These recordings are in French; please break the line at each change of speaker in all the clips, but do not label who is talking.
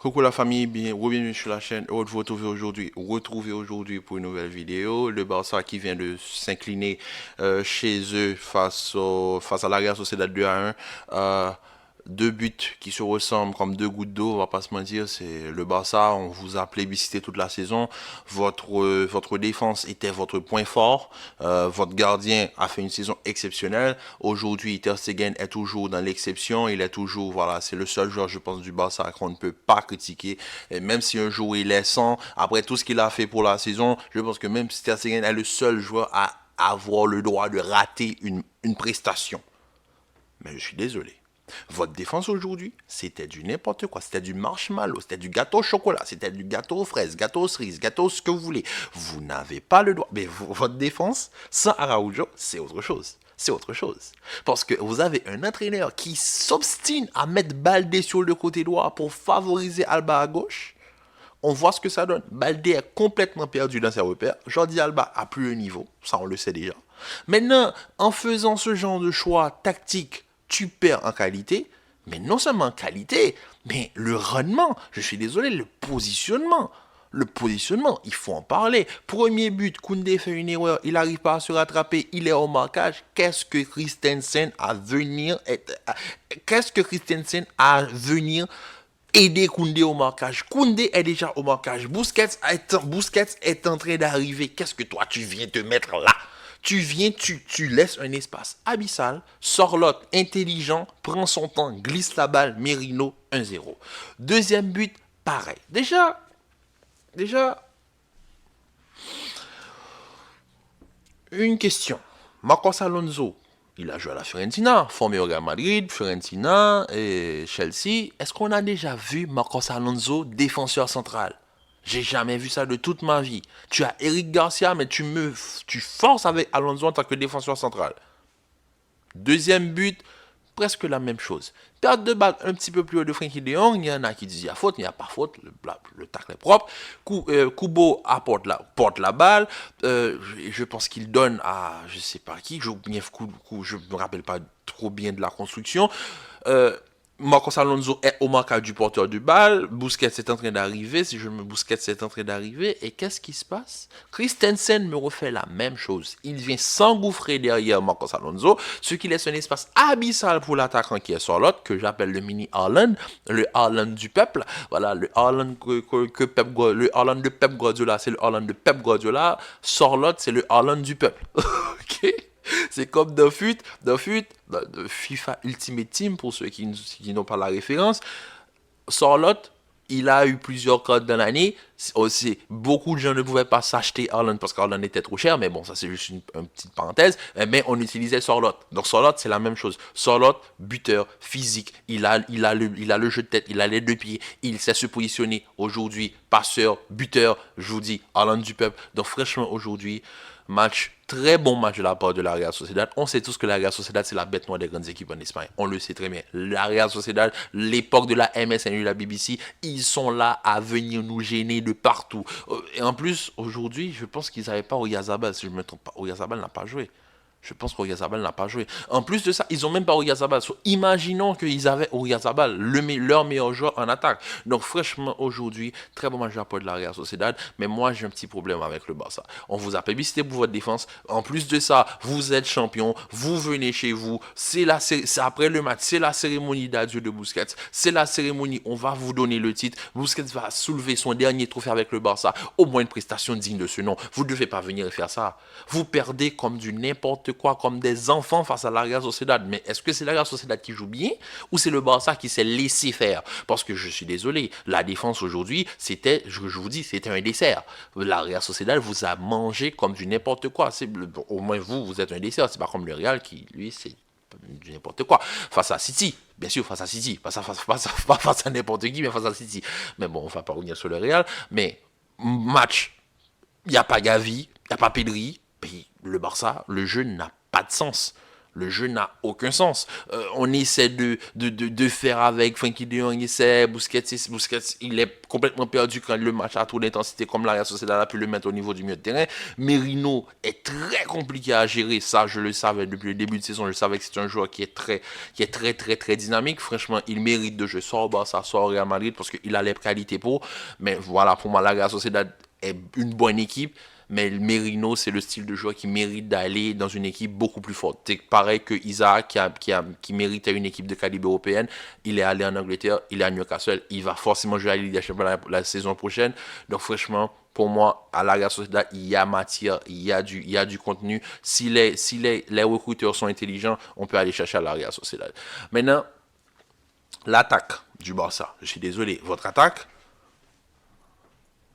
Coucou la famille, bienvenue sur la chaîne. Heureux de vous retrouver aujourd'hui pour une nouvelle vidéo. Le Barça qui vient de s'incliner chez eux face à la Real Sociedad 2 à 1. Deux buts qui se ressemblent comme deux gouttes d'eau, on va pas se mentir. C'est le Barça, on vous a plébiscité toute la saison. Votre défense était votre point fort. Votre gardien a fait une saison exceptionnelle. Aujourd'hui, Ter Stegen est toujours dans l'exception. Il est toujours, voilà, c'est le seul joueur, je pense, du Barça qu'on ne peut pas critiquer. Et même si un jour il est sans, après tout ce qu'il a fait pour la saison, je pense que même si Ter Stegen est le seul joueur à avoir le droit de rater une prestation. Mais je suis désolé. Votre défense aujourd'hui, c'était du n'importe quoi. C'était du marshmallow, c'était du gâteau au chocolat, c'était du gâteau aux fraises, gâteau aux cerises, gâteau ce que vous voulez. Vous n'avez pas le droit. Mais votre défense, sans Araujo, c'est autre chose. C'est autre chose. Parce que vous avez un entraîneur qui s'obstine à mettre Baldé sur le côté droit pour favoriser Alba à gauche. On voit ce que ça donne. Baldé est complètement perdu dans ses repères. Jordi Alba a plus le niveau. Ça, on le sait déjà. Maintenant, en faisant ce genre de choix tactique, tu perds en qualité. Mais non seulement en qualité, mais le rendement. Je suis désolé, le positionnement. Le positionnement, il faut en parler. Premier but, Koundé fait une erreur, il n'arrive pas à se rattraper, il est au marquage. Qu'est-ce que Christensen a à venir aider Koundé au marquage? Koundé est déjà au marquage. Busquets est en train d'arriver. Qu'est-ce que toi, tu viens te mettre là? Tu laisses un espace abyssal. Sorlotte, intelligent, prend son temps, glisse la balle. Merino, 1-0. Deuxième but, pareil. Déjà, une question. Marcos Alonso, il a joué à la Fiorentina, formé au Real Madrid, Fiorentina et Chelsea. Est-ce qu'on a déjà vu Marcos Alonso défenseur central? J'ai jamais vu ça de toute ma vie. Tu as Eric Garcia, mais tu forces avec Alonso en tant que défenseur central. Deuxième but, presque la même chose. Perte de balle un petit peu plus haut de Frenkie de Jong, il y en a qui disent il y a faute, il n'y a pas faute, le tacle est propre. Kubo porte la balle, je pense qu'il donne à je sais pas qui, je me rappelle pas trop bien de la construction. Euh, Marcos Alonso est au marquage du porteur de balle. Busquets est en train d'arriver. Si je me Busquets est en train d'arriver. Et qu'est-ce qui se passe? Christensen me refait la même chose. Il vient s'engouffrer derrière Marcos Alonso, ce qui laisse un espace abyssal pour l'attaquant qui est sur l'autre, que j'appelle le mini Haaland, le Haaland du peuple. Voilà, le Haaland le Haaland de Pep Guardiola, c'est le Haaland de Pep Guardiola. Sur l'autre, c'est le Haaland du peuple. Ok? C'est comme de FIFA Ultimate Team, pour ceux qui n'ont pas la référence. Charlotte, il a eu plusieurs codes dans l'année. Aussi, beaucoup de gens ne pouvaient pas s'acheter Haaland parce qu'Haaland était trop cher, mais bon, ça c'est juste une petite parenthèse. Mais on utilisait Charlotte. Donc Charlotte, c'est la même chose. Charlotte, buteur, physique, il a le jeu de tête, il a les deux pieds, il sait se positionner aujourd'hui, passeur, buteur, je vous dis, Haaland du peuple. Donc franchement, aujourd'hui, très bon match de la part de la Real Sociedad. On sait tous que la Real Sociedad, c'est la bête noire des grandes équipes en Espagne. On le sait très bien. La Real Sociedad, l'époque de la MSN et de la BBC, ils sont là à venir nous gêner de partout. Et en plus, aujourd'hui, je pense qu'ils n'avaient pas Oyarzabal. Si je ne me trompe pas, Oyarzabal n'a pas joué. Je pense qu'Oyarzabal n'a pas joué. En plus de ça, ils n'ont même pas Oyarzabal. So, imaginons qu'ils avaient Oyarzabal, leur meilleur joueur en attaque. Donc, franchement, aujourd'hui, très bon match de la Real Sociedad. Mais moi, j'ai un petit problème avec le Barça. On vous a plébiscité pour votre défense. En plus de ça, vous êtes champion. Vous venez chez vous. C'est après le match. C'est la cérémonie d'adieu de Busquets. C'est la cérémonie. On va vous donner le titre. Busquets va soulever son dernier trophée avec le Barça. Au moins une prestation digne de ce nom. Vous ne devez pas venir faire ça. Vous perdez comme du n'importe quoi, comme des enfants face à la Real Sociedad. Mais est-ce que c'est la Real Sociedad qui joue bien ou c'est le Barça qui s'est laissé faire? Parce que je suis désolé, la défense aujourd'hui, je vous dis, c'était un dessert. La Real Sociedad vous a mangé comme du n'importe quoi. Au moins vous êtes un dessert. C'est pas comme le Real qui, lui, c'est du n'importe quoi. Face à City, bien sûr, face à City. Pas face à n'importe qui, mais face à City. Mais bon, on va pas revenir sur le Real. Mais match, il n'y a pas Gavi, il n'y a pas Pedri. Puis le Barça, le jeu n'a pas de sens. Le jeu n'a aucun sens. On essaie de faire avec Frankie de Jong, Busquets, il est complètement perdu quand le match a trop d'intensité comme la Real Sociedad a pu le mettre au niveau du milieu de terrain. Merino est très compliqué à gérer, ça je le savais depuis le début de saison, je savais que c'est un joueur qui est très dynamique. Franchement, il mérite de jouer soit au Barça, soit au Real Madrid parce qu'il a les qualités pour. Mais voilà, pour moi, la Real Sociedad est une bonne équipe. Mais Merino, c'est le style de joueur qui mérite d'aller dans une équipe beaucoup plus forte. C'est pareil que Isaac, qui méritait une équipe de calibre européenne. Il est allé en Angleterre, il est à Newcastle. Il va forcément jouer à la Ligue des Champions la saison prochaine. Donc, franchement, pour moi, à la Real Sociedad, il y a matière, il y a du contenu. Si les recruteurs sont intelligents, on peut aller chercher à la Real Sociedad. Maintenant, l'attaque du Barça. Je suis désolé, votre attaque,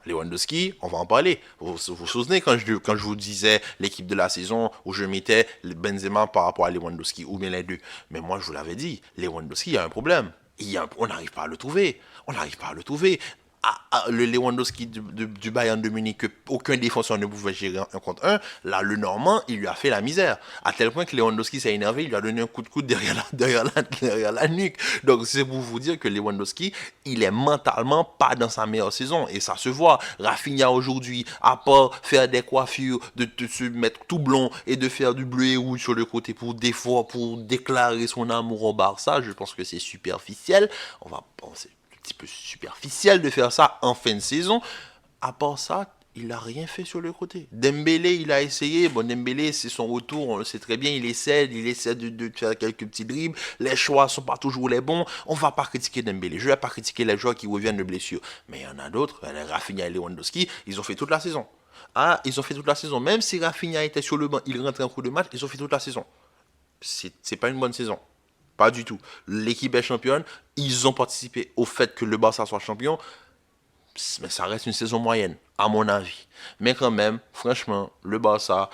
Lewandowski, on va en parler. Vous souvenez quand je vous disais l'équipe de la saison où je mettais Benzema par rapport à Lewandowski, ou bien les deux. Mais moi, je vous l'avais dit, Lewandowski, il y a un problème. On n'arrive pas à le trouver. On n'arrive pas à le trouver. Le Lewandowski du Bayern de Munich, que aucun défenseur ne pouvait gérer un contre un, là, le Normand, il lui a fait la misère. À tel point que Lewandowski s'est énervé, il lui a donné un coup de coude derrière la nuque. Donc, c'est pour vous dire que Lewandowski, il est mentalement pas dans sa meilleure saison. Et ça se voit. Rafinha aujourd'hui, à part faire des coiffures, de se mettre tout blond et de faire du bleu et rouge sur le côté pour déclarer son amour au Barça, je pense que c'est superficiel. On va penser petit peu superficiel de faire ça en fin de saison. À part ça, il n'a rien fait sur le côté. Dembélé, il a essayé. Bon, Dembélé, c'est son retour, on le sait très bien. Il essaie de faire quelques petits dribbles. Les choix ne sont pas toujours les bons. On ne va pas critiquer Dembélé. Je ne vais pas critiquer les joueurs qui reviennent de blessure. Mais il y en a d'autres. Rafinha et Lewandowski, ils ont fait toute la saison. Ah, ils ont fait toute la saison. Même si Rafinha était sur le banc, il rentrait en cours de match, ils ont fait toute la saison. C'est pas une bonne saison. Pas du tout. L'équipe est championne. Ils ont participé au fait que le Barça soit champion. Mais ça reste une saison moyenne, à mon avis. Mais quand même, franchement, le Barça,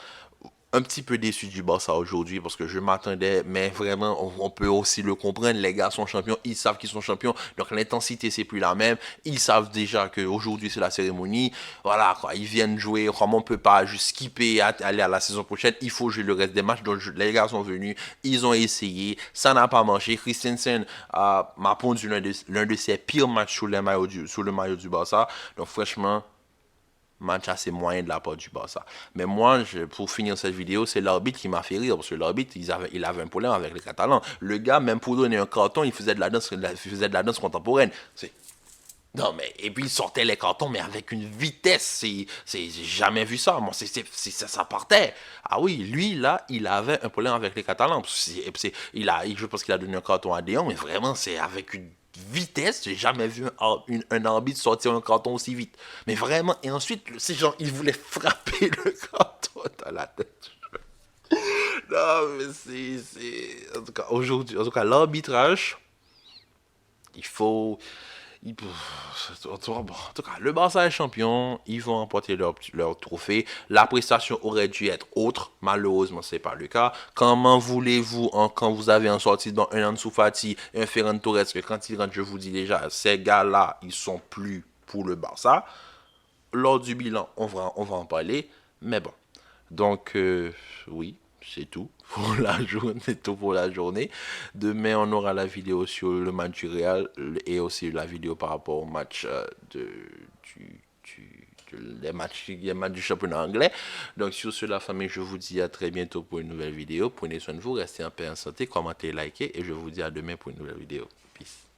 un petit peu déçu du Barça aujourd'hui parce que je m'attendais, mais vraiment, on peut aussi le comprendre. Les gars sont champions, ils savent qu'ils sont champions, donc l'intensité, c'est plus la même. Ils savent déjà qu'aujourd'hui, c'est la cérémonie. Voilà, quoi, ils viennent jouer. Comme on peut pas juste skipper, aller à la saison prochaine, il faut jouer le reste des matchs. Donc, les gars sont venus, ils ont essayé, ça n'a pas marché. Christensen m'a pondu l'un de ses pires matchs sur le maillot du Barça. Donc, franchement, match assez moyen de la part du Barça. Mais moi, pour finir cette vidéo, c'est l'arbitre qui m'a fait rire. Parce que l'arbitre, il avait un problème avec les Catalans. Le gars, même pour donner un carton, il faisait de la danse contemporaine. Non, mais, et puis il sortait les cartons, mais avec une vitesse. J'ai jamais vu ça. Moi, ça partait. Ah oui, lui, là, il avait un problème avec les Catalans. Je pense qu'il a donné un carton à Déon, mais vraiment, c'est avec une vitesse, j'ai jamais vu un arbitre sortir un carton aussi vite. Mais vraiment, et ensuite, c'est genre, il voulait frapper le carton dans la tête. Non, mais en tout cas, aujourd'hui, en tout cas, l'arbitrage, il faut. En tout cas, le Barça est champion, ils vont emporter leur trophée. La prestation aurait dû être autre, malheureusement, c'est pas le cas. Comment voulez-vous, quand vous avez en sortie dans un Ansu Fati, un Ferran Torres, que quand ils rentrent, je vous dis déjà, ces gars-là, ils sont plus pour le Barça. Lors du bilan, on va en parler, mais bon. Donc, oui, c'est tout pour la journée, c'est tout pour la journée. Demain, on aura la vidéo sur le match du Real et aussi la vidéo par rapport au match les matchs du championnat anglais. Donc, sur ce, la famille, je vous dis à très bientôt pour une nouvelle vidéo. Prenez soin de vous, restez en paix et en santé, commentez, likez et je vous dis à demain pour une nouvelle vidéo. Peace.